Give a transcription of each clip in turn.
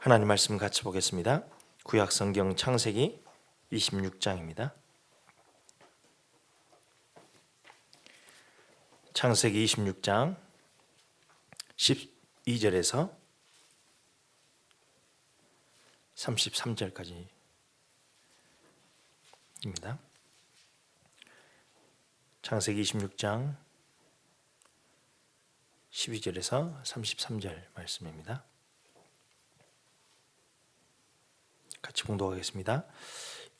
하나님 말씀 같이 보겠습니다. 구약 성경 창세기 26장입니다. 창세기 26장 12절에서 33절까지입니다. 창세기 26장 12절에서 33절 말씀입니다. 같이 봉독하겠습니다.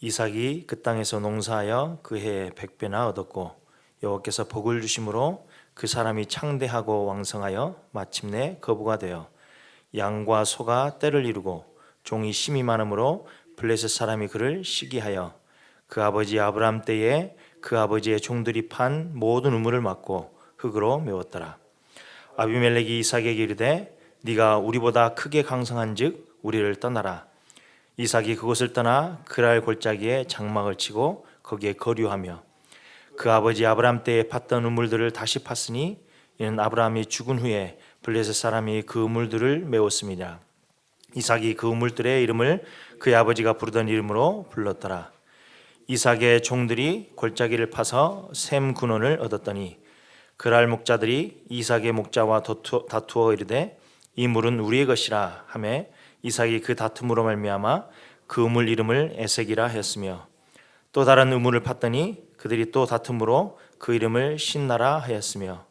이삭이 그 땅에서 농사하여 그 해에 100배나 얻었고 여호와께서 복을 주심으로 그 사람이 창대하고 왕성하여 마침내 거부가 되어 양과 소가 떼를 이루고 종이 심이 많으므로 블레셋 사람이 그를 시기하여 그 아버지 아브람 때에 그 아버지의 종들이 판 모든 우물을 막고 흙으로 메웠더라. 아비멜렉이 이삭에게 이르되 네가 우리보다 크게 강성한즉 우리를 떠나라. 이삭이 그곳을 떠나 그랄 골짜기에 장막을 치고 거기에 거류하며 그 아버지 아브람 때에 팠던 우물들을 다시 팠으니 이는 아브람이 죽은 후에 블레셋 사람이 그 우물들을 메웠음이라. 이삭이 그 우물들의 이름을 그의 아버지가 부르던 이름으로 불렀더라. 이삭의 종들이 골짜기를 파서 셈 군원을 얻었더니 그랄 목자들이 이삭의 목자와 다투어 이르되 이 물은 우리의 것이라 하며 이삭이 그 다툼으로 말미암아 그 우물 이름을 에색이라 하였으며 또 다른 우물을 팠더니 그들이 또 다툼으로 그 이름을 신나라 하였으며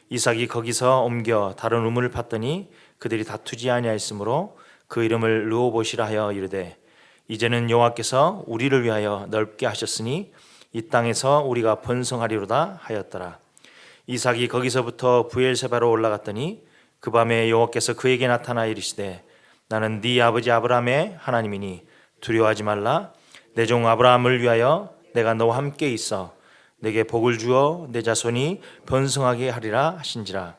이삭이 거기서 옮겨 다른 우물을 팠더니 그들이 다투지 아니하였으므로 그 이름을 르호봇이라 하여 이르되 이제는 여호와께서 우리를 위하여 넓게 하셨으니 이 땅에서 우리가 번성하리로다 하였더라. 이삭이 거기서부터 브엘세바로 올라갔더니 그 밤에 여호와께서 그에게 나타나 이르시되 나는 네 아버지 아브라함의 하나님이니 두려워하지 말라. 내 종 아브라함을 위하여 내가 너와 함께 있어 내게 복을 주어 내 자손이 번성하게 하리라 하신지라.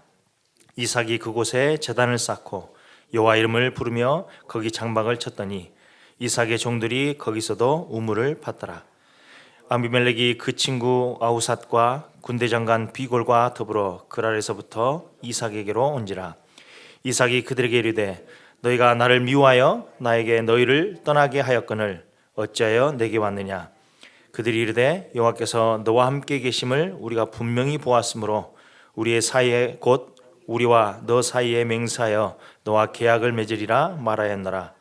이삭이 그곳에 제단을 쌓고 여호와 이름을 부르며 거기 장막을 쳤더니 이삭의 종들이 거기서도 우물을 팠더라. 아비멜렉이 그 친구 아우삿과 군대 장관 비골과 더불어 그랄에서부터 이삭에게로 온지라. 이삭이 그들에게 이르되 너희가 나를 미워하여 나에게 너희를 떠나게 하였거늘 어찌하여 내게 왔느냐. 그들이 이르되 여호와께서 너와 함께 계심을 우리가 분명히 보았으므로 우리의 사이에 곧 우리와 너 사이에 맹세하여 너와 계약을 맺으리라 말하였노라.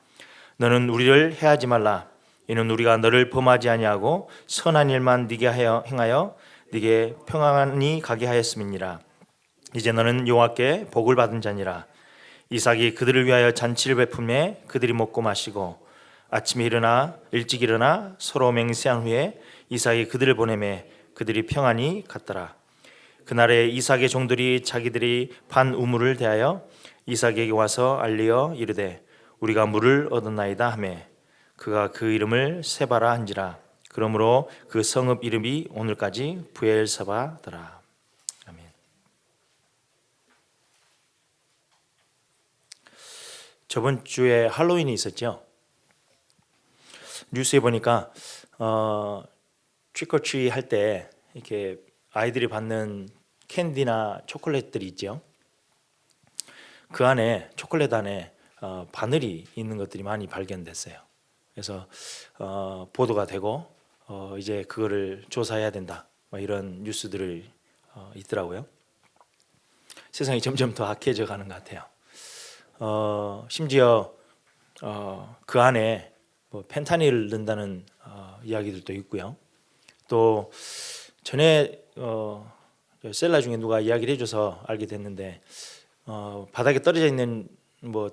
너는 우리를 해하지 말라. 이는 우리가 너를 범하지 아니하고 선한 일만 네게 행하여 네게 평안히 가게 하였음이니라. 이제 너는 여호와께 복을 받은 자니라. 이삭이 그들을 위하여 잔치를 베푸매 그들이 먹고 마시고 아침에 일찍 일어나 서로 맹세한 후에 이삭이 그들을 보내매 그들이 평안히 갔더라. 그날에 이삭의 종들이 자기들이 판 우물을 대하여 이삭에게 와서 알리어 이르되 우리가 물을 얻었나이다 하매 그가 그 이름을 세바라 한지라. 그러므로 그 성읍 이름이 오늘까지 브엘세바더라. 아멘. 저번 주에 할로윈이 있었죠. 뉴스에 보니까 트릭-어-트리 할 때 이렇게 아이들이 받는 캔디나 초콜릿들이 있죠. 그 안에 초콜릿 안에 바늘이 있는 것들이 많이 발견됐어요. 그래서 보도가 되고 이제 그거를 조사해야 된다. 이런 뉴스들을 있더라고요. 세상이 점점 더 악해져 가는 것 같아요. 심지어 그 안에 펜타닐을 넣는다는 이야기들도 있고요. 또 전에 셀라 중에 누가 이야기를 해줘서 알게 됐는데 바닥에 떨어져 있는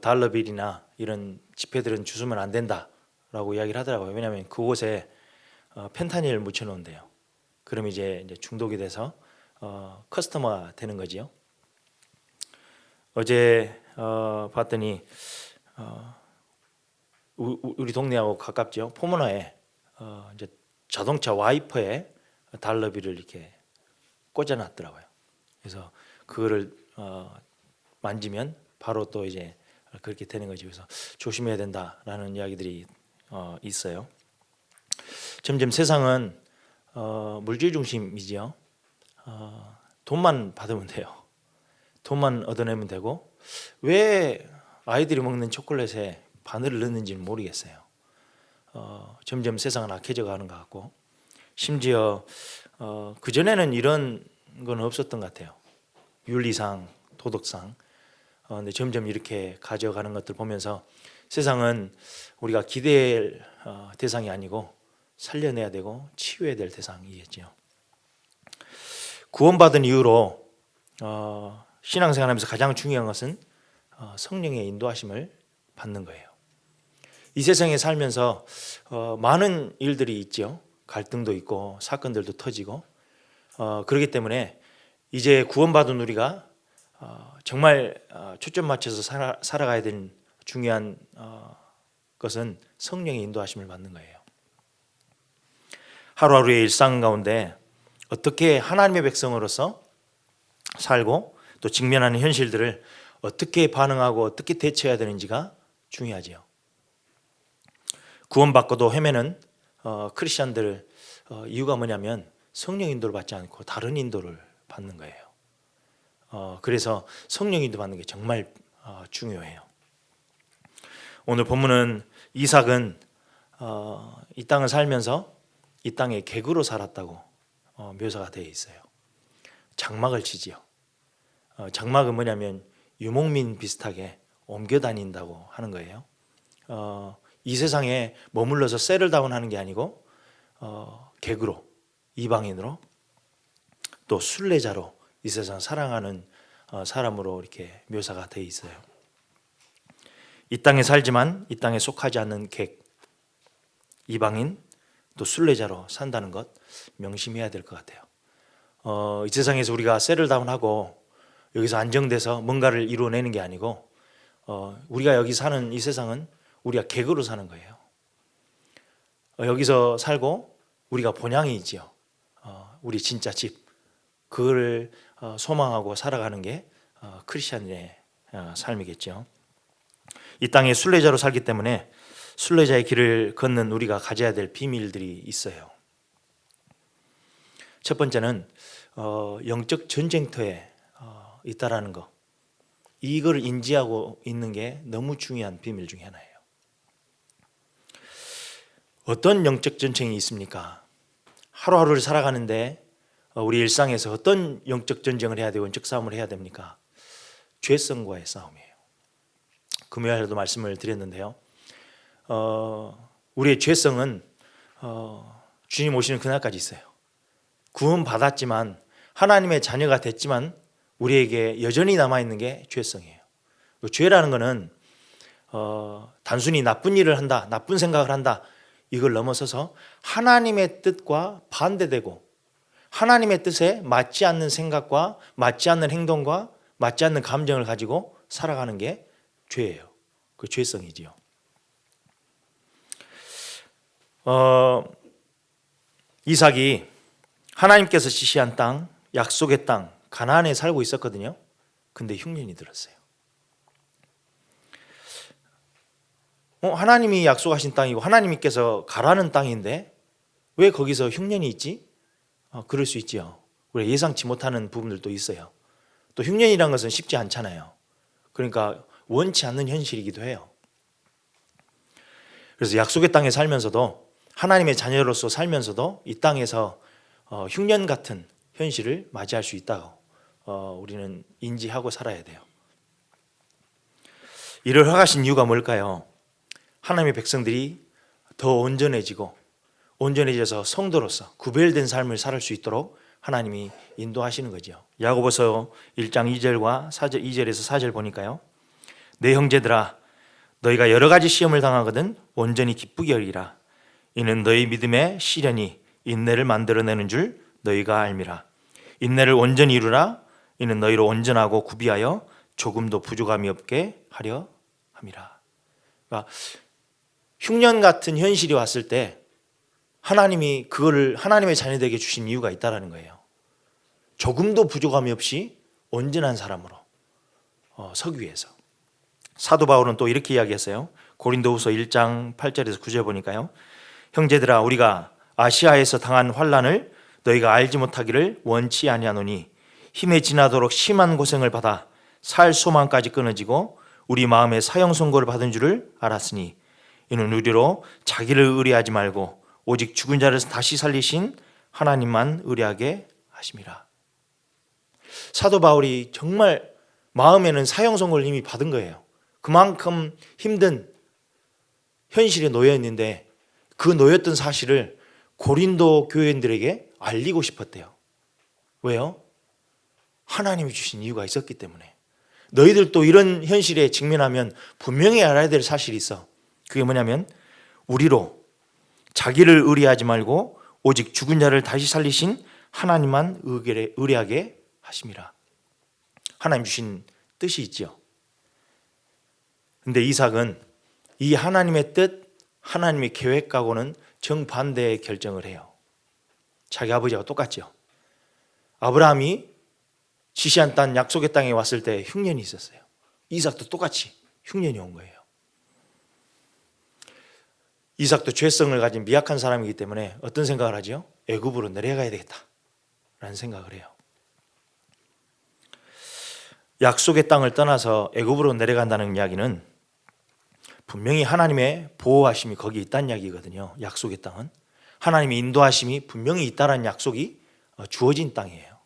달러빌이나 이런 지폐들은 주우면 안 된다라고 이야기를 하더라고요. 왜냐하면 그곳에 펜타닐을 묻혀놓은대요. 그럼 이제 중독이 돼서 커스터머가 되는 거지요. 어제 봤더니 우리 동네하고 가깝죠. 포문화에 이제 자동차 와이퍼에 달러비를 이렇게 꽂아놨더라고요. 그래서 그거를 만지면 바로 또 이제 그렇게 되는 거죠. 그래서 조심해야 된다라는 이야기들이 있어요. 점점 세상은 물질 중심이지요. 돈만 받으면 돼요. 돈만 얻어내면 되고 왜 아이들이 먹는 초콜릿에 바늘을 넣는지는 모르겠어요. 점점 세상은 악해져 가는 것 같고, 심지어 그전에는 이런 건 없었던 것 같아요. 윤리상, 도덕상. 근데 점점 이렇게 가져가는 것들 보면서 세상은 우리가 기대할 대상이 아니고 살려내야 되고 치유해야 될 대상이겠죠. 구원받은 이후로 신앙생활하면서 가장 중요한 것은 성령의 인도하심을 받는 거예요. 이 세상에 살면서 많은 일들이 있죠. 갈등도 있고 사건들도 터지고, 그렇기 때문에 이제 구원받은 우리가 정말 초점 맞춰서 살아가야 되는 중요한 것은 성령의 인도하심을 받는 거예요. 하루하루의 일상 가운데 어떻게 하나님의 백성으로서 살고 또 직면하는 현실들을 어떻게 반응하고 어떻게 대처해야 되는지가 중요하지요. 구원받고도 헤매는 크리스천들 이유가 뭐냐면 성령 인도를 받지 않고 다른 인도를 받는 거예요. 그래서 성령 인도 받는 게 정말 중요해요. 오늘 본문은 이삭은 이 땅을 살면서 이 땅에 객으로 살았다고 묘사가 되어 있어요. 장막을 치지요. 장막은 뭐냐면 유목민 비슷하게 옮겨 다닌다고 하는 거예요. 이 세상에 머물러서 세틀다운 하는 게 아니고 객으로, 이방인으로, 또 순례자로 이 세상 사랑하는 사람으로 이렇게 묘사가 되어 있어요. 이 땅에 살지만 이 땅에 속하지 않는 객, 이방인, 또 순례자로 산다는 것 명심해야 될 것 같아요. 이 세상에서 우리가 세틀다운하고 여기서 안정돼서 뭔가를 이루어내는 게 아니고 우리가 여기 사는 이 세상은 우리가 객으로 사는 거예요. 여기서 살고 우리가 본향이 있지요. 우리 진짜 집, 그걸 소망하고 살아가는 게 크리스천의 삶이겠죠. 이 땅에 순례자로 살기 때문에 순례자의 길을 걷는 우리가 가져야 될 비밀들이 있어요. 첫 번째는 영적 전쟁터에 있다라는 거, 이걸 인지하고 있는 게 너무 중요한 비밀 중에 하나예요. 어떤 영적 전쟁이 있습니까? 하루하루를 살아가는데 우리 일상에서 어떤 영적 전쟁을 해야 되고 영적 싸움을 해야 됩니까? 죄성과의 싸움이에요. 금요일에도 말씀을 드렸는데요. 우리의 죄성은 주님 오시는 그날까지 있어요. 구원 받았지만 하나님의 자녀가 됐지만 우리에게 여전히 남아있는 게 죄성이에요. 죄라는 것은 단순히 나쁜 일을 한다, 나쁜 생각을 한다, 이걸 넘어서서 하나님의 뜻과 반대되고 하나님의 뜻에 맞지 않는 생각과 맞지 않는 행동과 맞지 않는 감정을 가지고 살아가는 게 죄예요. 그 죄성이지요. 이삭이 하나님께서 지시한 땅, 약속의 땅, 가나안에 살고 있었거든요. 근데 흉년이 들었어요. 하나님이 약속하신 땅이고 하나님께서 가라는 땅인데 왜 거기서 흉년이 있지? 그럴 수 있죠. 우리가 예상치 못하는 부분들도 있어요. 또 흉년이라는 것은 쉽지 않잖아요. 그러니까 원치 않는 현실이기도 해요. 그래서 약속의 땅에 살면서도 하나님의 자녀로서 살면서도 이 땅에서 흉년 같은 현실을 맞이할 수 있다고 우리는 인지하고 살아야 돼요. 이를 허가하신 이유가 뭘까요? 하나님의 백성들이 더 온전해져서 성도로서 구별된 삶을 살 수 있도록 하나님이 인도하시는 거죠. 야고보서 1장 2절과 2절에서 4절 보니까요. 내 형제들아, 너희가 여러 가지 시험을 당하거든 온전히 기쁘게 여기라. 이는 너희 믿음의 시련이 인내를 만들어내는 줄 너희가 알미라. 인내를 온전히 이루라. 이는 너희로 온전하고 구비하여 조금도 부족함이 없게 하려 함이라. 그러니까 흉년 같은 현실이 왔을 때 하나님이 그거를 하나님의 자녀들에게 주신 이유가 있다라는 거예요. 조금도 부족함이 없이 온전한 사람으로 서기 위해서. 사도 바울은 또 이렇게 이야기했어요. 고린도후서 1장 8절에서 9절 보니까요. 형제들아, 우리가 아시아에서 당한 환난을 너희가 알지 못하기를 원치 아니하노니 힘에 지나도록 심한 고생을 받아 살 소망까지 끊어지고 우리 마음에 사형 선고를 받은 줄을 알았으니 이는 우리로 자기를 의뢰하지 말고 오직 죽은 자를 다시 살리신 하나님만 의뢰하게 하심이라. 사도 바울이 정말 마음에는 사형 선고를 이미 받은 거예요. 그만큼 힘든 현실에 놓여 있는데 그 놓였던 사실을 고린도 교인들에게 알리고 싶었대요. 왜요? 하나님이 주신 이유가 있었기 때문에. 너희들도 이런 현실에 직면하면 분명히 알아야 될 사실이 있어. 그게 뭐냐면 우리로 자기를 의뢰하지 말고 오직 죽은 자를 다시 살리신 하나님만 의뢰하게 하심이라. 하나님 주신 뜻이 있죠. 근데 이삭은 이 하나님의 뜻, 하나님의 계획하고는 정반대의 결정을 해요. 자기 아버지와 똑같죠. 아브라함이 지시한 땅, 약속의 땅에 왔을 때 흉년이 있었어요. 이삭도 똑같이 흉년이 온 거예요. 이삭도 죄성을 가진 미약한 사람이기 때문에 어떤 생각을 하죠? 애굽으로 내려가야 되겠다라는 생각을 해요. 약속의 땅을 떠나서 애굽으로 내려간다는 이야기는 분명히 하나님의 보호하심이 거기 있다는 이야기거든요. 약속의 땅은 하나님의 인도하심이 분명히 있다는 약속이 주어진 땅이에요.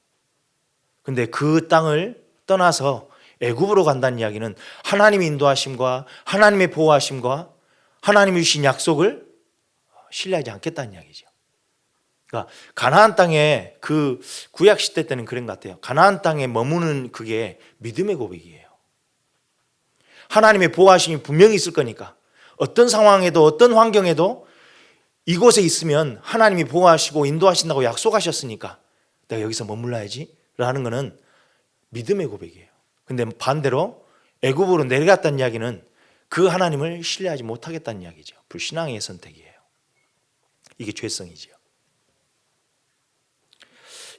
근데 그 땅을 떠나서 애굽으로 간다는 이야기는 하나님의 인도하심과 하나님의 보호하심과 하나님이 주신 약속을 신뢰하지 않겠다는 이야기죠. 그러니까 가나안 땅에 그 구약 시대 때는 그런 것 같아요. 가나안 땅에 머무는 그게 믿음의 고백이에요. 하나님의 보호하심이 분명히 있을 거니까 어떤 상황에도 어떤 환경에도 이곳에 있으면 하나님이 보호하시고 인도하신다고 약속하셨으니까 내가 여기서 머물러야지 라는 것은 믿음의 고백이에요. 근데 반대로 애굽으로 내려갔다는 이야기는 그 하나님을 신뢰하지 못하겠다는 이야기죠. 불신앙의 선택이에요. 이게 죄성이죠.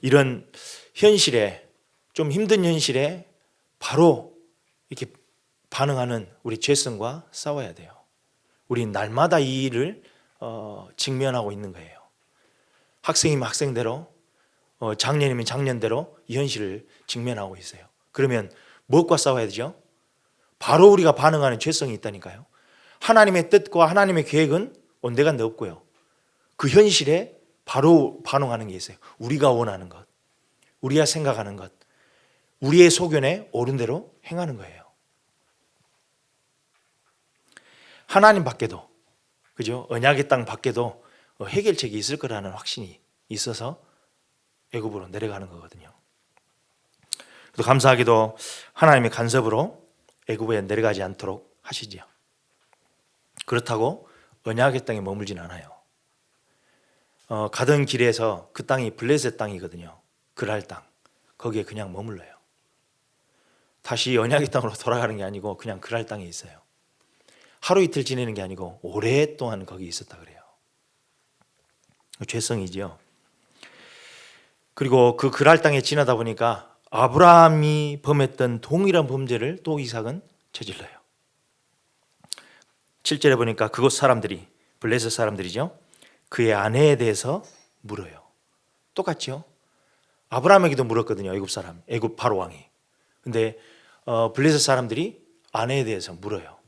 이런 현실에, 좀 힘든 현실에 바로 이렇게 반응하는 우리 죄성과 싸워야 돼요. 우린 날마다 이 일을 직면하고 있는 거예요. 학생이면 학생대로, 작년이면 작년대로 이 현실을 직면하고 있어요. 그러면 무엇과 싸워야 되죠? 바로 우리가 반응하는 죄성이 있다니까요. 하나님의 뜻과 하나님의 계획은 온데간데 없고요. 그 현실에 바로 반응하는 게 있어요. 우리가 원하는 것, 우리가 생각하는 것, 우리의 소견에 옳은 대로 행하는 거예요. 하나님 밖에도, 그죠? 언약의 땅 밖에도 해결책이 있을 거라는 확신이 있어서 애굽으로 내려가는 거거든요. 또 감사하게도 하나님의 간섭으로 애굽에 내려가지 않도록 하시지요. 그렇다고 언약의 땅에 머물진 않아요. 가던 길에서 그 땅이 블레셋 땅이거든요. 그랄 땅. 거기에 그냥 머물러요. 다시 언약의 땅으로 돌아가는 게 아니고 그냥 그랄 땅에 있어요. 하루 이틀 지내는 게 아니고 오랫동안 거기 있었다 그래요. 죄성이지요. 그리고 그 그랄 땅에 지나다 보니까 아브라함이 범했던 동일한 범죄를 또 이삭은 저질러요. 7절에 보니까 그곳 사람들이, 블레셋 사람들이죠, 그의 아내에 대해서 물어요. 똑같죠? 아브라함에게도 물었거든요. 애굽 사람, 애굽 바로 왕이. 근데 블레셋 사람들이 아내에 대해서 물어요.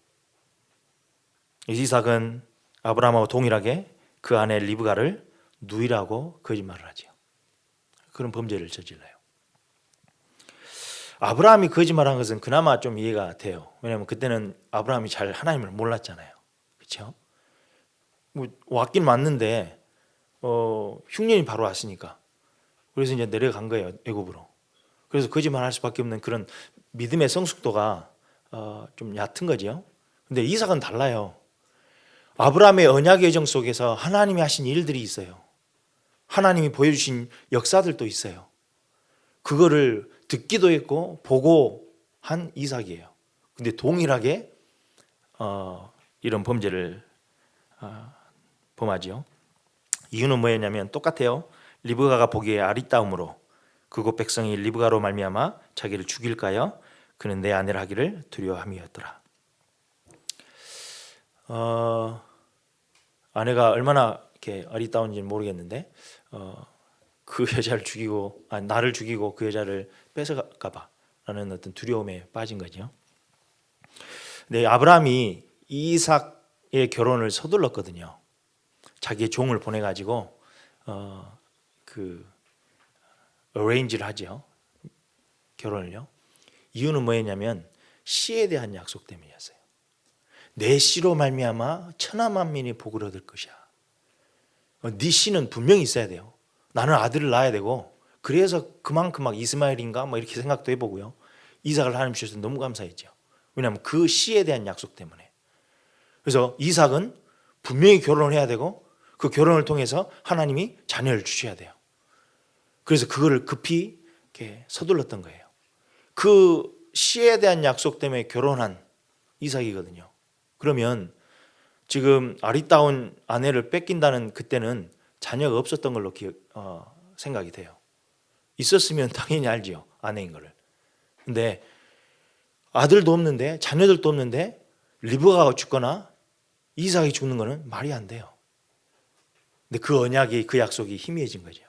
이삭은 아브라함하고 동일하게 그 아내 리브가를 누이라고 거짓말을 하죠. 그런 범죄를 저질러요. 아브라함이 거짓말한 것은 그나마 좀 이해가 돼요. 왜냐하면 그때는 아브라함이 잘 하나님을 몰랐잖아요. 그렇죠? 뭐 왔긴 왔는데 흉년이 바로 왔으니까. 그래서 이제 내려간 거예요, 애굽으로. 그래서 거짓말할 수밖에 없는 그런 믿음의 성숙도가 좀 얕은 거죠. 근데 이삭은 달라요. 아브라함의 언약의 여정 속에서 하나님이 하신 일들이 있어요. 하나님이 보여주신 역사들도 있어요. 그거를 듣기도 했고 보고 한 이삭이에요. 근데 동일하게 이런 범죄를 범하죠. 이유는 뭐였냐면 똑같아요. 리브가가 보기에 아리따움으로 그곳 백성이 리브가로 말미암아 자기를 죽일까요? 그는 내 아내를 하기를 두려워함이었더라. 아내가 얼마나 이렇게 아리따운지는 모르겠는데 그 여자를 죽이고 나를 죽이고 그 여자를 뺏어갈까봐라는 어떤 두려움에 빠진 거죠. 근데 아브라함이 이삭의 결혼을 서둘렀거든요. 자기의 종을 보내가지고 arrange를 하죠. 결혼을요. 이유는 뭐였냐면 씨에 대한 약속 때문이었어요. 내 씨로 말미암아 천하 만민이 복을 얻을 것이야. 네 씨는 분명히 있어야 돼요. 나는 아들을 낳아야 되고, 그래서 그만큼 막 이스마엘인가 뭐 이렇게 생각도 해보고요. 이삭을 하나님 주셔서 너무 감사했죠. 왜냐하면 그 씨에 대한 약속 때문에. 그래서 이삭은 분명히 결혼을 해야 되고, 그 결혼을 통해서 하나님이 자녀를 주셔야 돼요. 그래서 그거를 급히 이렇게 서둘렀던 거예요. 그 씨에 대한 약속 때문에 결혼한 이삭이거든요. 그러면 지금 아리따운 아내를 뺏긴다는 그때는 자녀가 없었던 걸로 생각이 돼요. 있었으면 당연히 알지요, 아내인 거를. 근데 아들도 없는데, 자녀들도 없는데 리브가가 죽거나 이삭이 죽는 거는 말이 안 돼요. 근데 그 언약이, 그 약속이 희미해진 거죠.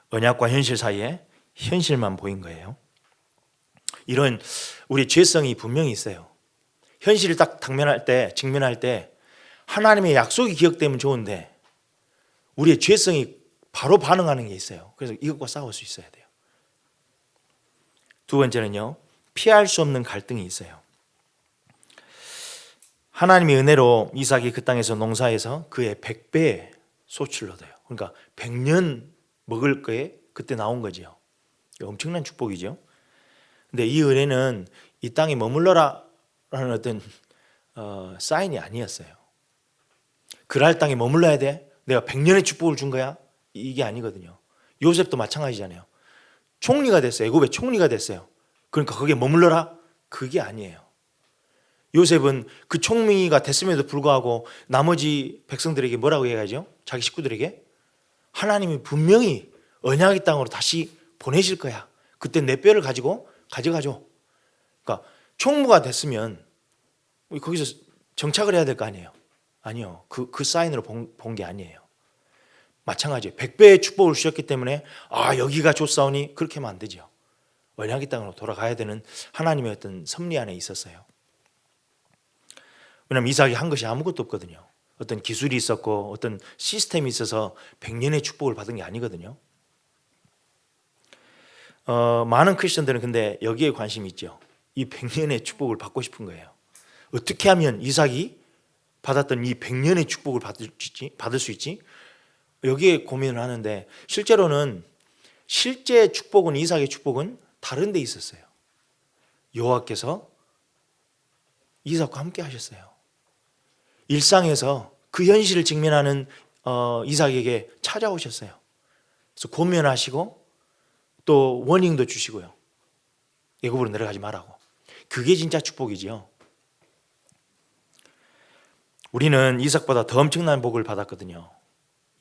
언약과 현실 사이에 현실만 보인 거예요. 이런 우리 죄성이 분명히 있어요. 현실을 딱 직면할 때 하나님의 약속이 기억되면 좋은데 우리의 죄성이 바로 반응하는 게 있어요. 그래서 이것과 싸울 수 있어야 돼요. 두 번째는요, 피할 수 없는 갈등이 있어요. 하나님의 은혜로 이삭이 그 땅에서 농사해서 그의 100배의 소출을 얻어요. 그러니까 100년 먹을 거에 그때 나온 거죠. 엄청난 축복이죠. 근데 이 은혜는 이 땅에 머물러라 라는 어떤 사인이 아니었어요. 그랄 땅에 머물러야 돼? 내가 100년의 축복을 준 거야? 이게 아니거든요. 요셉도 마찬가지잖아요. 총리가 됐어요. 애굽의 총리가 됐어요. 그러니까 거기에 머물러라? 그게 아니에요. 요셉은 그 총리가 됐음에도 불구하고 나머지 백성들에게 뭐라고 얘기하죠? 자기 식구들에게 하나님이 분명히 언약의 땅으로 다시 보내실 거야. 그때 내 뼈를 가지고 가져가죠. 그러니까 총무가 됐으면 거기서 정착을 해야 될 거 아니에요. 아니요. 그 사인으로 본 게 아니에요. 마찬가지예요. 100배의 축복을 주셨기 때문에 여기가 좋사오니 그렇게 하면 안 되죠. 언약의 땅으로 돌아가야 되는 하나님의 어떤 섭리 안에 있었어요. 왜냐하면 이삭이 한 것이 아무것도 없거든요. 어떤 기술이 있었고 어떤 시스템이 있어서 100년의 축복을 받은 게 아니거든요. 많은 크리스천들은 근데 여기에 관심이 있죠. 이 100년의 축복을 받고 싶은 거예요. 어떻게 하면 이삭이 받았던 이 100년의 축복을 받을 수 있지? 여기에 고민을 하는데 실제로는 실제 축복은, 이삭의 축복은 다른 데 있었어요. 여호와께서 이삭과 함께 하셨어요. 일상에서 그 현실을 직면하는 이삭에게 찾아오셨어요. 그래서 권면하시고 또 워닝도 주시고요. 애굽으로 내려가지 말라고. 그게 진짜 축복이지요. 우리는 이삭보다 더 엄청난 복을 받았거든요.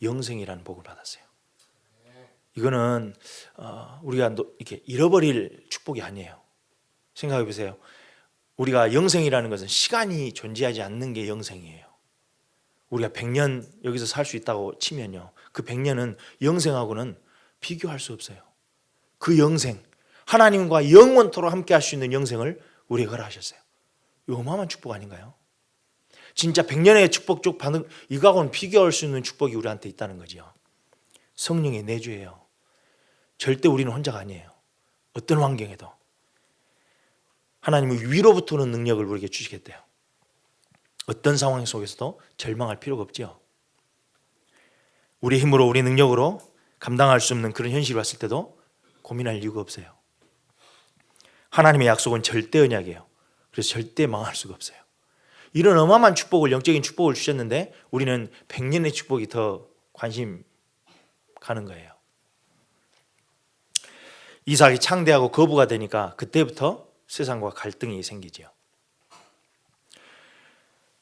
영생이라는 복을 받았어요. 이거는 우리가 이렇게 잃어버릴 축복이 아니에요. 생각해 보세요. 우리가 영생이라는 것은 시간이 존재하지 않는 게 영생이에요. 우리가 100년 여기서 살 수 있다고 치면요, 그 100년은 영생하고는 비교할 수 없어요. 그 영생, 하나님과 영원토록 함께 할 수 있는 영생을 우리에게 허락하셨어요. 이 어마어마한 축복 아닌가요? 진짜 100년의 축복 쪽 받는 이거하고는 비교할 수 있는 축복이 우리한테 있다는 거죠. 성령의 내주예요. 절대 우리는 혼자가 아니에요. 어떤 환경에도 하나님은 위로부터 오는 능력을 우리에게 주시겠대요. 어떤 상황 속에서도 절망할 필요가 없죠. 우리 힘으로, 우리 능력으로 감당할 수 없는 그런 현실이 왔을 때도 고민할 이유가 없어요. 하나님의 약속은 절대 언약이에요. 그래서 절대 망할 수가 없어요. 이런 어마어마한 축복을, 영적인 축복을 주셨는데 우리는 100년의 축복이 더 관심 가는 거예요. 이삭이 창대하고 거부가 되니까 그때부터 세상과 갈등이 생기죠.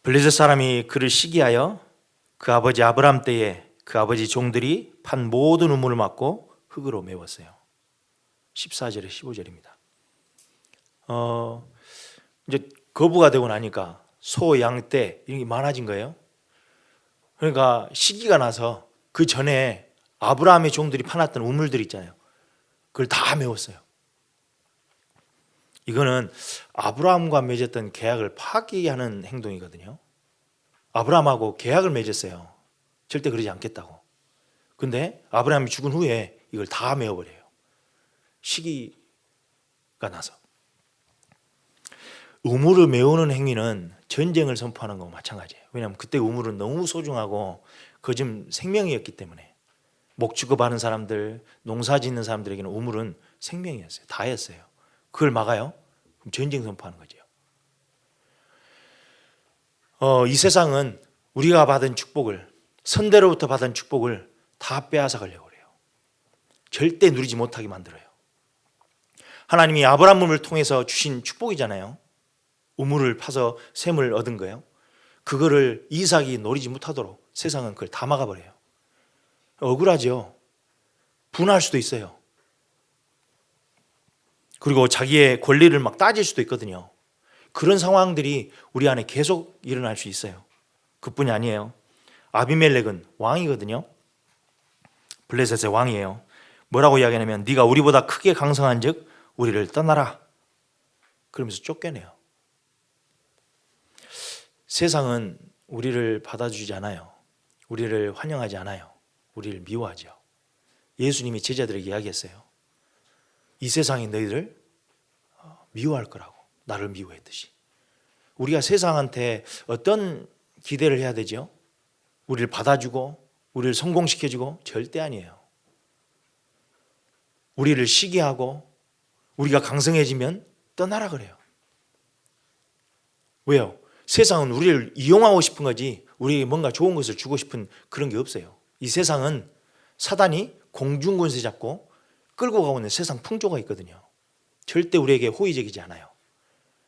블레셋 사람이 그를 시기하여 그 아버지 아브람 때에 그 아버지 종들이 판 모든 우물을 막고 흙으로 메웠어요. 14절에 15절입니다. 이제 거부가 되고 나니까 소, 양, 떼 이런 게 많아진 거예요. 그러니까 시기가 나서 그 전에 아브라함의 종들이 파놨던 우물들 있잖아요. 그걸 다 메웠어요. 이거는 아브라함과 맺었던 계약을 파기하는 행동이거든요. 아브라함하고 계약을 맺었어요. 절대 그러지 않겠다고. 근데 아브라함이 죽은 후에 이걸 다 메어버려요. 시기가 나서. 우물을 메우는 행위는 전쟁을 선포하는 거와 마찬가지예요. 왜냐하면 그때 우물은 너무 소중하고 거짓 생명이었기 때문에 목 취급하는 사람들, 농사 짓는 사람들에게는 우물은 생명이었어요. 다였어요. 그걸 막아요? 그럼 전쟁 선포하는 거죠. 이 세상은 우리가 받은 축복을, 선대로부터 받은 축복을 다 빼앗아 가려고 해요. 절대 누리지 못하게 만들어요. 하나님이 아브라함을 통해서 주신 축복이잖아요. 우물을 파서 샘을 얻은 거예요. 그거를 이삭이 노리지 못하도록 세상은 그걸 다 막아버려요. 억울하죠. 분할 수도 있어요. 그리고 자기의 권리를 막 따질 수도 있거든요. 그런 상황들이 우리 안에 계속 일어날 수 있어요. 그뿐이 아니에요. 아비멜렉은 왕이거든요. 블레셋의 왕이에요. 뭐라고 이야기하냐면 네가 우리보다 크게 강성한 즉 우리를 떠나라. 그러면서 쫓겨내요. 세상은 우리를 받아주지 않아요. 우리를 환영하지 않아요. 우리를 미워하죠. 예수님이 제자들에게 이야기했어요. 이 세상이 너희를 미워할 거라고. 나를 미워했듯이. 우리가 세상한테 어떤 기대를 해야 되죠? 우리를 받아주고 우리를 성공시켜주고? 절대 아니에요. 우리를 시기하고 우리가 강성해지면 떠나라 그래요. 왜요? 세상은 우리를 이용하고 싶은 거지 우리에게 뭔가 좋은 것을 주고 싶은 그런 게 없어요. 이 세상은 사단이 공중권세 잡고 끌고 가고 있는 세상 풍조가 있거든요. 절대 우리에게 호의적이지 않아요.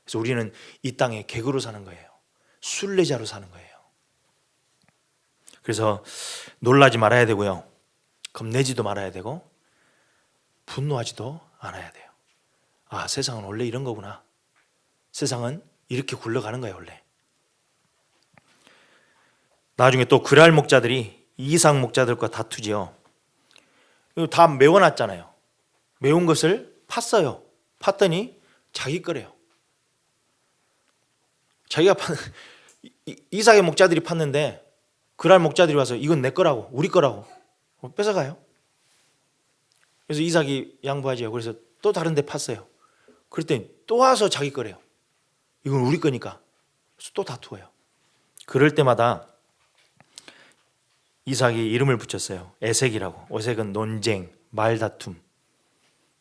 그래서 우리는 이 땅에 객으로 사는 거예요. 순례자로 사는 거예요. 그래서 놀라지 말아야 되고요. 겁내지도 말아야 되고 분노하지도 않아야 돼요. 아, 세상은 원래 이런 거구나. 세상은 이렇게 굴러가는 거예요, 원래. 나중에 또 그랄 목자들이 이상 목자들과 다투지요. 다 메워놨잖아요. 메운 것을 팠어요. 팠더니 자기 거래요. 자기가 이삭의 목자들이 팠는데 그랄 목자들이 와서 이건 내 거라고, 우리 거라고 뺏어가요. 그래서 이삭이 양보하지요. 그래서 또 다른 데 팠어요. 그랬더니 또 와서 자기 거래요. 이건 우리 거니까. 그래서 또 다투어요. 그럴 때마다 이삭이 이름을 붙였어요. 에색이라고. 에색은 논쟁, 말다툼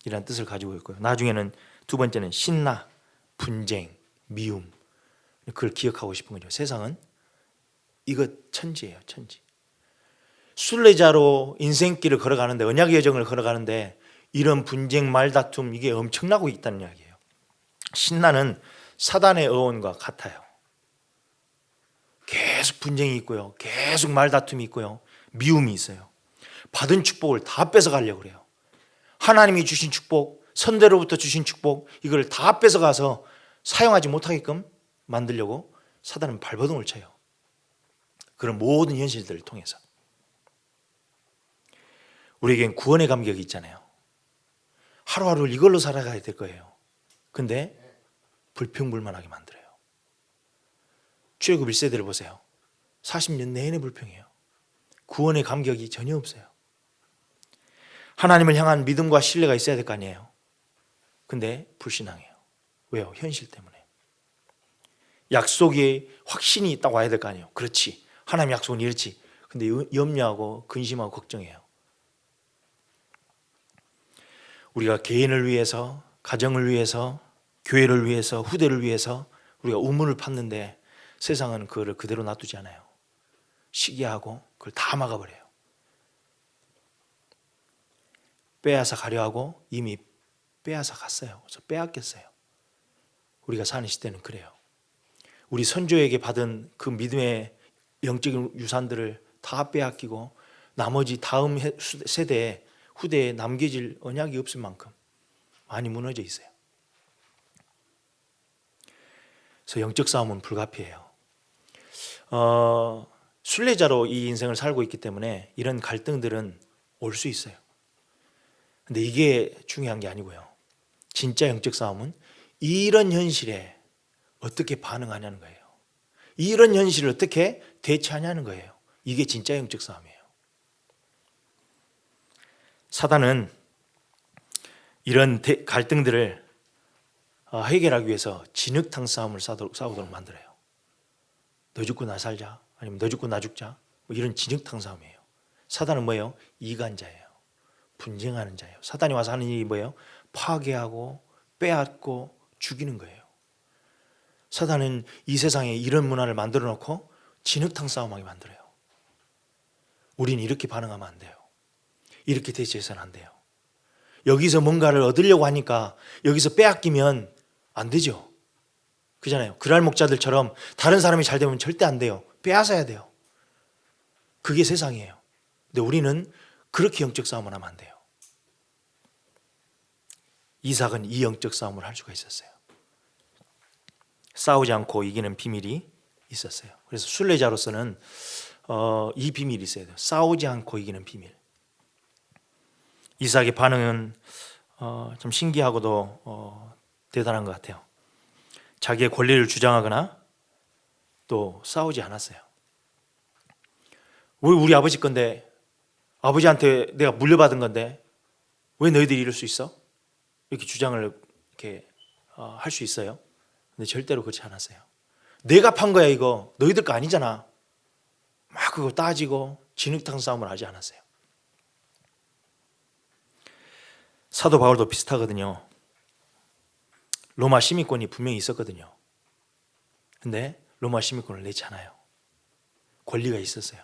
이란 뜻을 가지고 있고요. 나중에는 두 번째는 신나, 분쟁, 미움. 그걸 기억하고 싶은 거죠. 세상은 이거 천지예요, 천지. 순례자로 인생길을 걸어가는데, 언약의 여정을 걸어가는데 이런 분쟁, 말다툼 이게 엄청나고 있다는 이야기예요. 신나는 사단의 어원과 같아요. 계속 분쟁이 있고요. 계속 말다툼이 있고요. 미움이 있어요. 받은 축복을 다 뺏어가려고 그래요. 하나님이 주신 축복, 선대로부터 주신 축복 이걸 다 뺏어가서 사용하지 못하게끔 만들려고 사단은 발버둥을 쳐요. 그런 모든 현실들을 통해서. 우리에겐 구원의 감격이 있잖아요. 하루하루를 이걸로 살아가야 될 거예요. 근데 불평불만하게 만들어요. 출애굽 1세대를 보세요. 40년 내내 불평해요. 구원의 감격이 전혀 없어요. 하나님을 향한 믿음과 신뢰가 있어야 될 거 아니에요. 근데 불신앙해요. 왜요? 현실 때문에. 약속에 확신이 있다고 와야 될 거 아니에요. 그렇지. 하나님 약속은 이렇지. 근데 염려하고 근심하고 걱정해요. 우리가 개인을 위해서, 가정을 위해서, 교회를 위해서, 후대를 위해서 우리가 우물을 팠는데 세상은 그거를 그대로 놔두지 않아요. 시기하고 그걸 다 막아버려요. 빼앗아 가려 하고 이미 빼앗아 갔어요. 그래서 빼앗겼어요. 우리가 사는 시대는 그래요. 우리 선조에게 받은 그 믿음의 영적인 유산들을 다 빼앗기고 나머지 다음 세대에 후대에 남겨질 언약이 없을 만큼 많이 무너져 있어요. 그래서 영적 싸움은 불가피해요. 순례자로 이 인생을 살고 있기 때문에 이런 갈등들은 올 수 있어요. 근데 이게 중요한 게 아니고요. 진짜 영적 싸움은 이런 현실에 어떻게 반응하냐는 거예요. 이런 현실을 어떻게 대처하냐는 거예요. 이게 진짜 영적 싸움이에요. 사단은 이런 갈등들을 해결하기 위해서 진흙탕 싸움을 싸우도록 만들어요. 너 죽고 나 살자, 아니면 너 죽고 나 죽자, 뭐 이런 진흙탕 싸움이에요. 사단은 뭐예요? 이간자예요. 분쟁하는 자예요. 사단이 와서 하는 일이 뭐예요? 파괴하고 빼앗고 죽이는 거예요. 사단은 이 세상에 이런 문화를 만들어 놓고 진흙탕 싸움하게 만들어요. 우리는 이렇게 반응하면 안 돼요. 이렇게 대처해서는 안 돼요. 여기서 뭔가를 얻으려고 하니까 여기서 빼앗기면 안 되죠. 그잖아요. 그랄 목자들처럼 다른 사람이 잘 되면 절대 안 돼요. 빼앗아야 돼요. 그게 세상이에요. 근데 우리는 그렇게 영적 싸움을 하면 안 돼요. 이삭은 이 영적 싸움을 할 수가 있었어요. 싸우지 않고 이기는 비밀이 있었어요. 그래서 순례자로서는 이 비밀이 있어야 돼요. 싸우지 않고 이기는 비밀. 이삭의 반응은 좀 신기하고도 대단한 것 같아요. 자기의 권리를 주장하거나 또 싸우지 않았어요. 왜 우리 아버지 건데, 아버지한테 내가 물려받은 건데 왜 너희들이 이럴 수 있어? 이렇게 주장을 이렇게 할 수 있어요. 근데 절대로 그렇지 않았어요. 내가 판 거야 이거, 너희들 거 아니잖아. 막 그거 따지고 진흙탕 싸움을 하지 않았어요. 사도 바울도 비슷하거든요. 로마 시민권이 분명히 있었거든요. 근데 로마 시민권을 내지 않아요. 권리가 있었어요.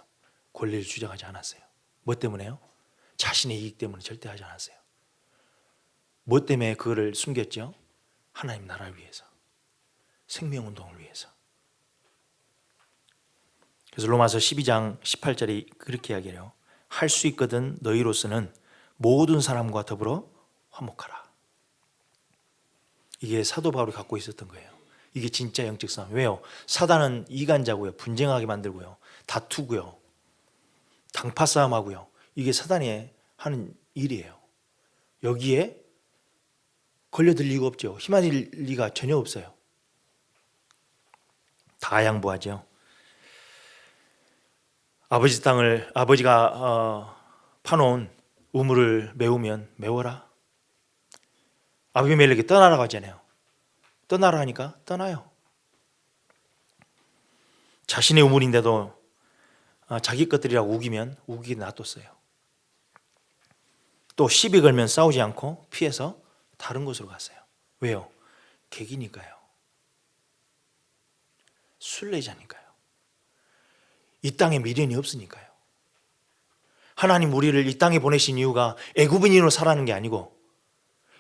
권리를 주장하지 않았어요. 뭐 때문에요? 자신의 이익 때문에 절대 하지 않았어요. 뭐 때문에 그거를 숨겼죠? 하나님 나라를 위해서, 생명운동을 위해서. 그래서 로마서 12장 18절이 그렇게 이야기해요. 할 수 있거든 너희로서는 모든 사람과 더불어 화목하라. 이게 사도 바울이 갖고 있었던 거예요. 이게 진짜 영적 싸움. 왜요? 사단은 이간자고요. 분쟁하게 만들고요. 다투고요. 당파 싸움하고요. 이게 사단이 하는 일이에요. 여기에 걸려들 리가 없죠. 희망일 리가 전혀 없어요. 다 양보하죠. 아버지 땅을 아버지가 파놓은 우물을 메우면 메워라. 아비멜렉이 떠나라고 하잖아요. 떠나라 하니까 떠나요. 자신의 우물인데도 자기 것들이라고 우기면 우기게 놔뒀어요. 또 시비 걸면 싸우지 않고 피해서 다른 곳으로 갔어요. 왜요? 객이니까요. 순례자니까요. 이 땅에 미련이 없으니까요. 하나님 우리를 이 땅에 보내신 이유가 애굽인으로 살아가는 게 아니고,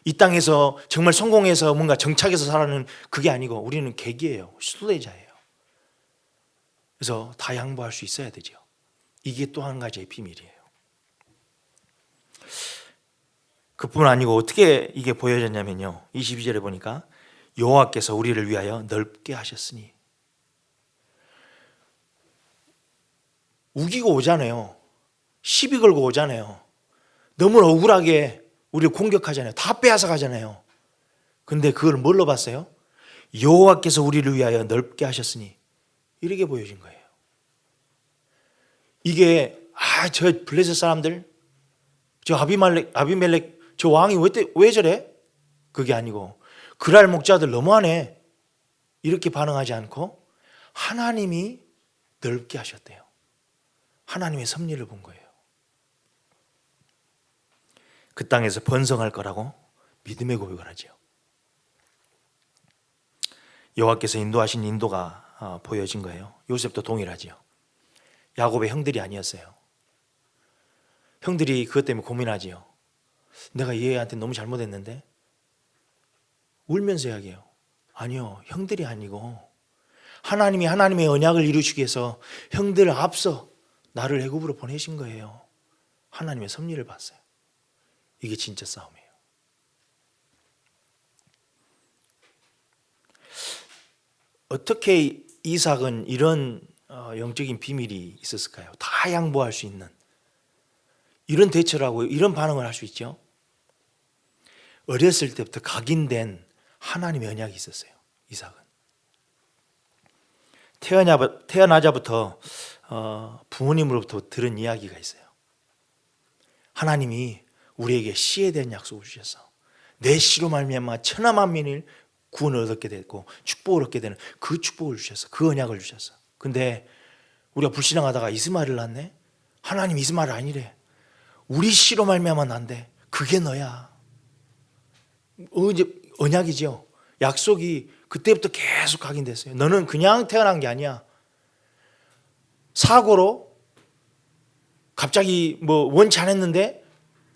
이 땅에서 정말 성공해서 뭔가 정착해서 살아가는 그게 아니고, 우리는 객이에요. 순례자예요. 그래서 다 양보할 수 있어야 되죠. 이게 또 한 가지의 비밀이에요. 그뿐 아니고 어떻게 이게 보여졌냐면요, 22절에 보니까 여호와께서 우리를 위하여 넓게 하셨으니. 우기고 오잖아요. 시비 걸고 오잖아요. 너무 억울하게 우리를 공격하잖아요. 다 빼앗아 가잖아요. 근데 그걸 뭘로 봤어요? 여호와께서 우리를 위하여 넓게 하셨으니. 이렇게 보여진 거예요. 이게 저 블레셋 사람들, 저 아비멜렉 저 왕이 왜 저래? 그게 아니고, 그랄 목자들 너무하네, 이렇게 반응하지 않고 하나님이 넓게 하셨대요. 하나님의 섭리를 본 거예요. 그 땅에서 번성할 거라고 믿음의 고백을 하죠. 여호와께서 인도하신 인도가 보여진 거예요. 요셉도 동일하지요. 야곱의 형들이 아니었어요. 형들이 그것 때문에 고민하지요. 내가 얘한테 너무 잘못했는데? 울면서 이야기해요. 아니요, 형들이 아니고 하나님이 하나님의 언약을 이루시기 위해서 형들을 앞서 나를 애굽으로 보내신 거예요. 하나님의 섭리를 봤어요. 이게 진짜 싸움이에요. 어떻게 이삭은 이런 영적인 비밀이 있었을까요? 다 양보할 수 있는 이런 대처를 하고 이런 반응을 할 수 있죠. 어렸을 때부터 각인된 하나님의 언약이 있었어요. 이삭은 태어나자부터 부모님으로부터 들은 이야기가 있어요. 하나님이 우리에게 씨에 대한 약속을 주셔서 내 씨로 말미암아 천하 만민을 구원을 얻게 되고 축복을 얻게 되는 그 축복을 주셔서 그 언약을 주셔서. 근데 우리가 불신앙하다가 이스마엘을 낳네. 하나님 이스마엘 아니래. 우리 씨로 말미암아 난대. 그게 너야. 이제 언약이죠. 약속이 그때부터 계속 각인됐어요. 너는 그냥 태어난 게 아니야. 사고로 갑자기 원치 않았는데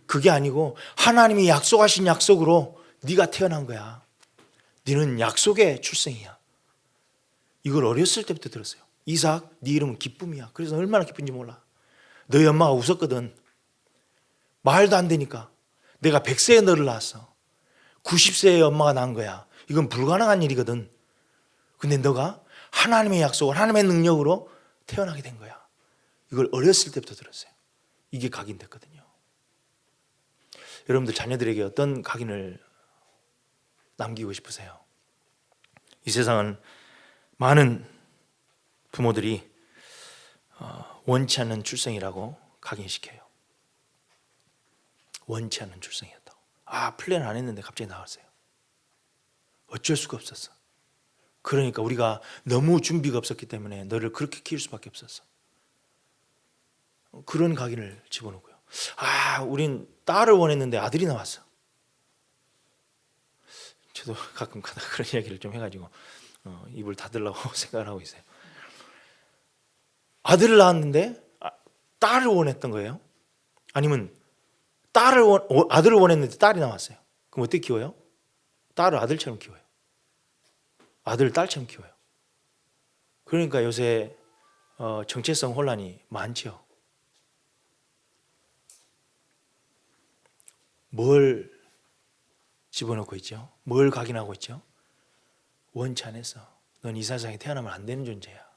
그게 아니고 하나님이 약속하신 약속으로 네가 태어난 거야. 너는 약속의 출생이야. 이걸 어렸을 때부터 들었어요. 이삭, 네 이름은 기쁨이야. 그래서 얼마나 기쁜지 몰라. 너희 엄마가 웃었거든. 말도 안 되니까. 내가 100세에 너를 낳았어. 90세에 엄마가 낳은 거야. 이건 불가능한 일이거든. 근데 너가 하나님의 약속을 하나님의 능력으로 태어나게 된 거야. 이걸 어렸을 때부터 들었어요. 이게 각인됐거든요. 여러분들 자녀들에게 어떤 각인을 남기고 싶으세요? 이 세상은 많은 부모들이 원치 않는 출생이라고 각인시켜요. 원치 않는 출생이었다고. 플랜 안 했는데 갑자기 나왔어요. 어쩔 수가 없었어. 그러니까 우리가 너무 준비가 없었기 때문에 너를 그렇게 키울 수밖에 없었어. 그런 각인을 집어넣고요. 우린 딸을 원했는데 아들이 나왔어. 저도 가끔 가다 그런 이야기를 좀 해가지고 입을 닫으려고 생각을 하고 있어요. 아들을 낳았는데 딸을 원했던 거예요? 아니면 아들을 원했는데 딸이 나왔어요. 그럼 어떻게 키워요? 딸을 아들처럼 키워요. 아들을 딸처럼 키워요. 그러니까 요새 정체성 혼란이 많죠. 뭘 집어넣고 있죠? 뭘 각인하고 있죠? 원치 않았어. 넌 이 세상에 태어나면 안 되는 존재야.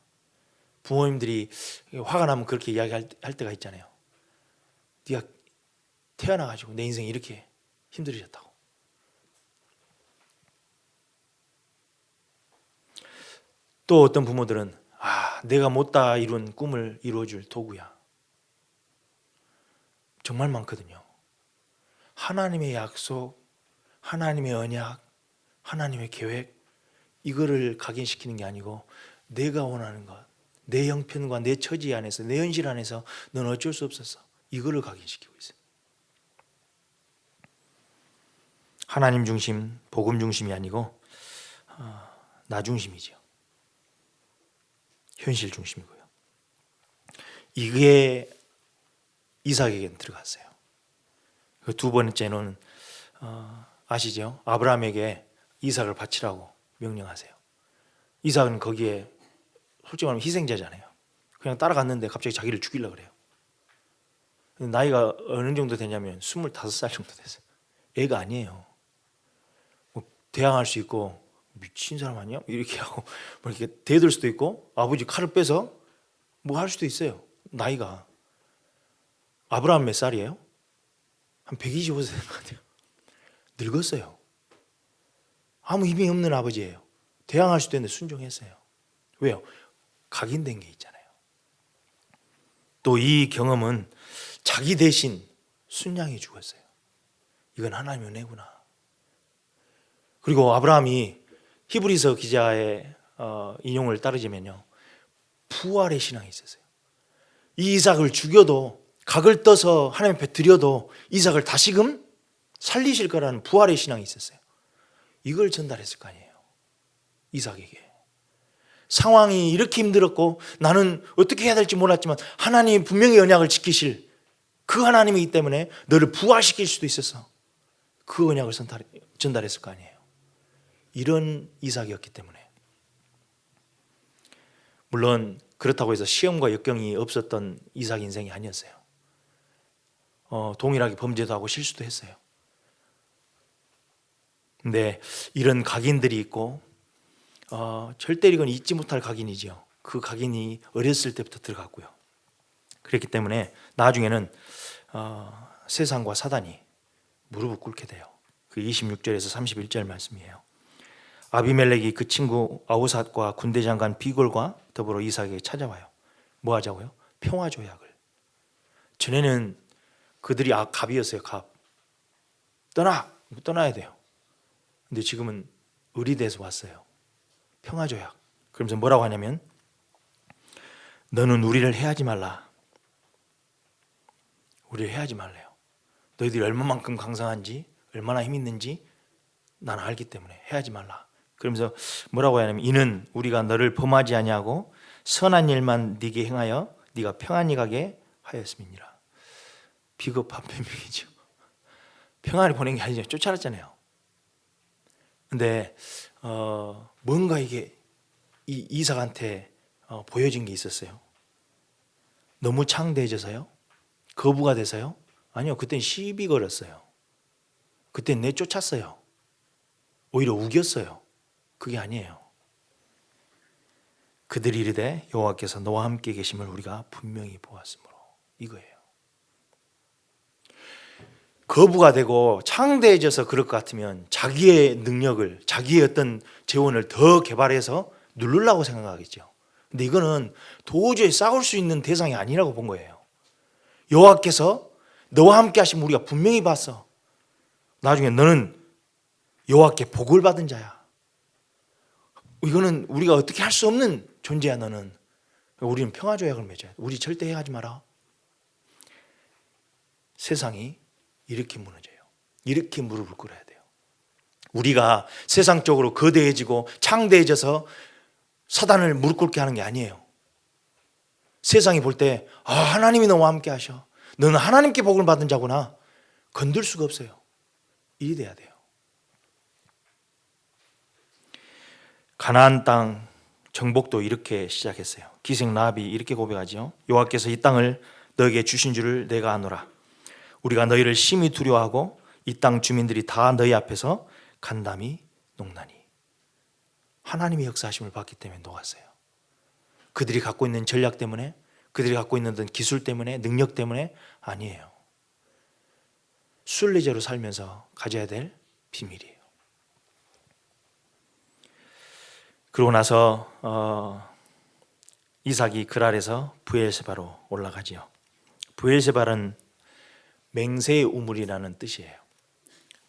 부모님들이 화가 나면 그렇게 이야기할 때가 있잖아요. 네가 태어나가지고 내 인생이 이렇게 힘들어졌다고. 또 어떤 부모들은 내가 못다 이룬 꿈을 이루어줄 도구야. 정말 많거든요. 하나님의 약속, 하나님의 언약, 하나님의 계획, 이거를 각인시키는 게 아니고 내가 원하는 것, 내 형편과 내 처지 안에서, 내 현실 안에서 넌 어쩔 수 없었어. 이거를 각인시키고 있어요. 하나님 중심, 복음 중심이 아니고 나 중심이죠. 현실 중심이고요. 이게 이삭에게는 들어갔어요. 두 번째는 아시죠? 아브라함에게 이삭을 바치라고 명령하세요. 이삭은 거기에 솔직히 말하면 희생자잖아요. 그냥 따라갔는데 갑자기 자기를 죽이려고 그래요. 나이가 어느 정도 되냐면 25살 정도 됐어요. 애가 아니에요. 대항할 수 있고 미친 사람 아니야? 이렇게 하고 이렇게 대들 수도 있고 아버지 칼을 빼서 할 수도 있어요. 나이가. 아브라함 몇 살이에요? 한 125세 된 것 같아요. 늙었어요. 아무 힘이 없는 아버지예요. 대항할 수도 있는데 순종했어요. 왜요? 각인된 게 있잖아요. 또 이 경험은 자기 대신 순양이 죽었어요. 이건 하나님의 은혜구나. 그리고 아브라함이 히브리서 기자의 인용을 따르자면요, 부활의 신앙이 있었어요. 이 이삭을 죽여도 각을 떠서 하나님 앞에 드려도 이삭을 다시금 살리실 거라는 부활의 신앙이 있었어요. 이걸 전달했을 거 아니에요. 이삭에게. 상황이 이렇게 힘들었고 나는 어떻게 해야 될지 몰랐지만 하나님이 분명히 언약을 지키실 그 하나님이기 때문에 너를 부활시킬 수도 있어서 그 언약을 전달했을 거 아니에요. 이런 이삭이었기 때문에. 물론 그렇다고 해서 시험과 역경이 없었던 이삭 인생이 아니었어요. 동일하게 범죄도 하고 실수도 했어요. 근데 이런 각인들이 있고 절대 이건 잊지 못할 각인이죠. 그 각인이 어렸을 때부터 들어갔고요. 그렇기 때문에 나중에는 세상과 사단이 무릎을 꿇게 돼요. 그 26절에서 31절 말씀이에요. 아비멜렉이 그 친구 아우삿과 군대 장관 비골과 더불어 이삭에게 찾아와요. 뭐 하자고요? 평화 조약을. 전에는 그들이 갑이었어요. 갑. 떠나야 돼요. 근데 지금은 의리돼서 왔어요. 평화 조약. 그러면서 뭐라고 하냐면 너는 우리를 해하지 말라. 우리를 해하지 말래요. 너희들이 얼마만큼 강성한지 얼마나 힘 있는지 나는 알기 때문에 해하지 말라. 그러면서 뭐라고 하냐면 이는 우리가 너를 범하지 아니하고 선한 일만 네게 행하여 네가 평안히 가게 하였음이니라. 비겁한 변명이죠. 평안히 보낸 게 아니죠. 쫓아났잖아요. 근데 뭔가 이게 이삭한테 보여진 게 있었어요. 너무 창대해져서요? 거부가 돼서요? 아니요. 그땐 시비 걸었어요. 그땐 내쫓았어요. 오히려 우겼어요. 그게 아니에요. 그들이 이르되 여호와께서 너와 함께 계심을 우리가 분명히 보았으므로, 이거예요. 거부가 되고 창대해져서 그럴 것 같으면 자기의 능력을, 자기의 어떤 재원을 더 개발해서 누르려고 생각하겠죠. 근데 이거는 도저히 싸울 수 있는 대상이 아니라고 본 거예요. 여호와께서 너와 함께 하시면 우리가 분명히 봤어. 나중에 너는 여호와께 복을 받은 자야. 이거는 우리가 어떻게 할 수 없는 존재야. 너는. 우리는 평화 조약을 맺어야 돼. 우리 절대 해하지 마라. 세상이 이렇게 무너져요. 이렇게 무릎을 꿇어야 돼요. 우리가 세상적으로 거대해지고 창대해져서 사단을 무릎 꿇게 하는 게 아니에요. 세상이 볼 때 하나님이 너와 함께 하셔. 너는 하나님께 복을 받은 자구나. 건들 수가 없어요. 일이 돼야 돼요. 가나안 땅 정복도 이렇게 시작했어요. 기생 라합이 이렇게 고백하죠. 여호와께서 이 땅을 너에게 주신 줄을 내가 아노라. 우리가 너희를 심히 두려워하고 이 땅 주민들이 다 너희 앞에서 간담이 녹나니. 하나님의 역사하심을 받기 때문에 녹았어요. 그들이 갖고 있는 전략 때문에, 그들이 갖고 있는 기술 때문에, 능력 때문에 아니에요. 순례자로 살면서 가져야 될 비밀이에요. 그러고 나서 이삭이 그랄에서 브엘세바로 올라가지요. 브엘세바는 맹세의 우물이라는 뜻이에요.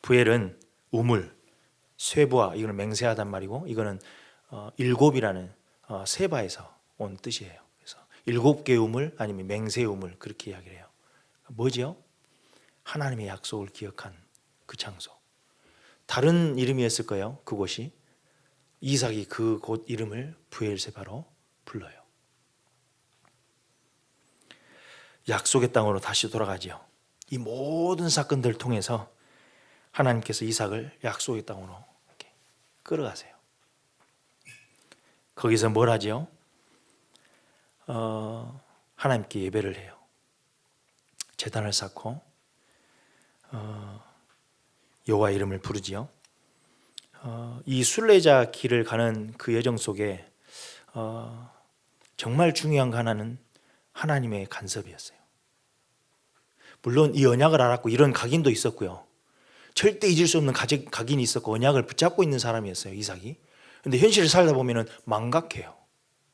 브엘은 우물, 쇠부와, 이거는 맹세하단 말이고, 이거는 일곱이라는 세바에서 온 뜻이에요. 그래서 일곱 개의 우물 아니면 맹세의 우물, 그렇게 이야기를 해요. 뭐죠? 하나님의 약속을 기억한 그 장소. 다른 이름이었을 거예요. 그곳이. 이삭이 그 곳 이름을 브엘세바로 불러요. 약속의 땅으로 다시 돌아가지요. 이 모든 사건들을 통해서 하나님께서 이삭을 약속의 땅으로 이렇게 끌어가세요. 거기서 뭘 하죠? 하나님께 예배를 해요. 제단을 쌓고 여호와 이름을 부르지요. 이 순례자 길을 가는 그 여정 속에 정말 중요한 거 하나는 하나님의 간섭이었어요. 물론 이 언약을 알았고 이런 각인도 있었고요. 절대 잊을 수 없는 각인이 있었고 언약을 붙잡고 있는 사람이었어요, 이삭이. 근데 현실을 살다 보면은 망각해요.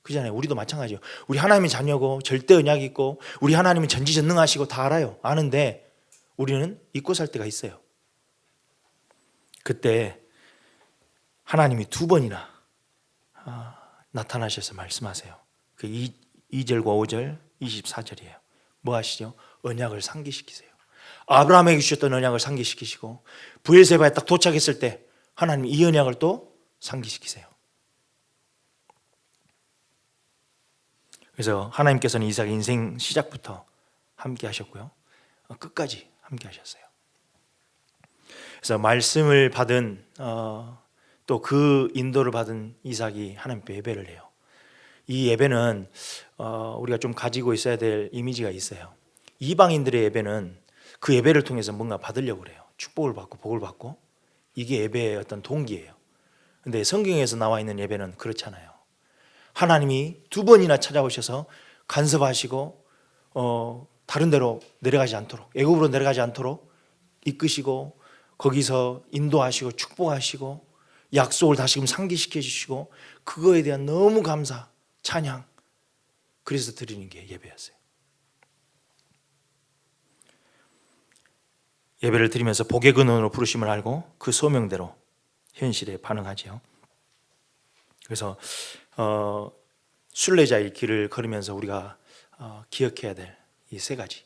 그잖아요. 우리도 마찬가지예요. 우리 하나님의 자녀고 절대 언약이 있고 우리 하나님은 전지전능하시고 다 알아요. 아는데 우리는 잊고 살 때가 있어요. 그때 하나님이 두 번이나 나타나셔서 말씀하세요. 그 2절과 5절, 24절이에요. 뭐 하시죠? 언약을 상기시키세요. 아브라함에게 주셨던 언약을 상기시키시고 브엘세바에 딱 도착했을 때 하나님 이 언약을 또 상기시키세요. 그래서 하나님께서는 이삭의 인생 시작부터 함께 하셨고요. 끝까지 함께 하셨어요. 그래서 말씀을 받은 또 그 인도를 받은 이삭이 하나님께 예배를 해요. 이 예배는 우리가 좀 가지고 있어야 될 이미지가 있어요. 이방인들의 예배는 그 예배를 통해서 뭔가 받으려고 그래요. 축복을 받고 복을 받고. 이게 예배의 어떤 동기예요. 근데 성경에서 나와 있는 예배는 그렇잖아요. 하나님이 두 번이나 찾아오셔서 간섭하시고 다른 데로 내려가지 않도록, 애굽으로 내려가지 않도록 이끄시고 거기서 인도하시고 축복하시고 약속을 다시금 상기시켜 주시고 그거에 대한 너무 감사, 찬양, 그래서 드리는 게 예배였어요. 예배를 드리면서 복의 근원으로 부르심을 알고 그 소명대로 현실에 반응하지요. 그래서 순례자의 길을 걸으면서 우리가 기억해야 될 이 세 가지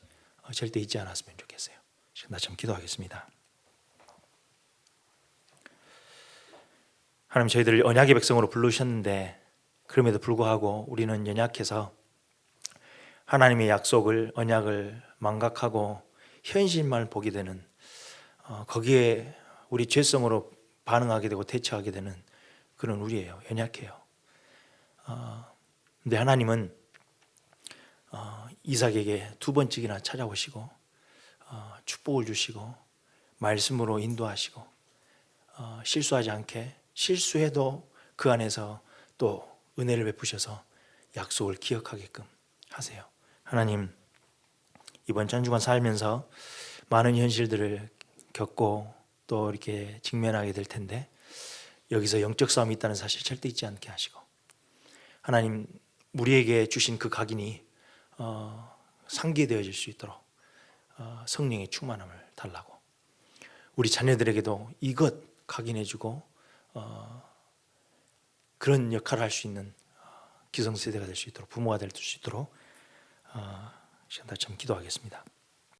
절대 잊지 않았으면 좋겠어요. 지금 나처럼 기도하겠습니다. 하나님, 저희들을 언약의 백성으로 부르셨는데 그럼에도 불구하고 우리는 연약해서 하나님의 약속을, 언약을 망각하고 현실만 보게 되는, 거기에 우리 죄성으로 반응하게 되고 대처하게 되는 그런 우리예요. 연약해요. 근데 하나님은 이삭에게 두 번씩이나 찾아오시고 축복을 주시고 말씀으로 인도하시고 실수하지 않게, 실수해도 그 안에서 또 은혜를 베푸셔서 약속을 기억하게끔 하세요. 하나님, 이번 전주간 살면서 많은 현실들을 겪고 또 이렇게 직면하게 될 텐데 여기서 영적 싸움이 있다는 사실 절대 잊지 않게 하시고, 하나님, 우리에게 주신 그 각인이 상기되어질 수 있도록 성령의 충만함을 달라고, 우리 자녀들에게도 이것 각인해주고 그런 역할을 할 수 있는 기성세대가 될 수 있도록, 부모가 될 수 있도록 참 기도하겠습니다.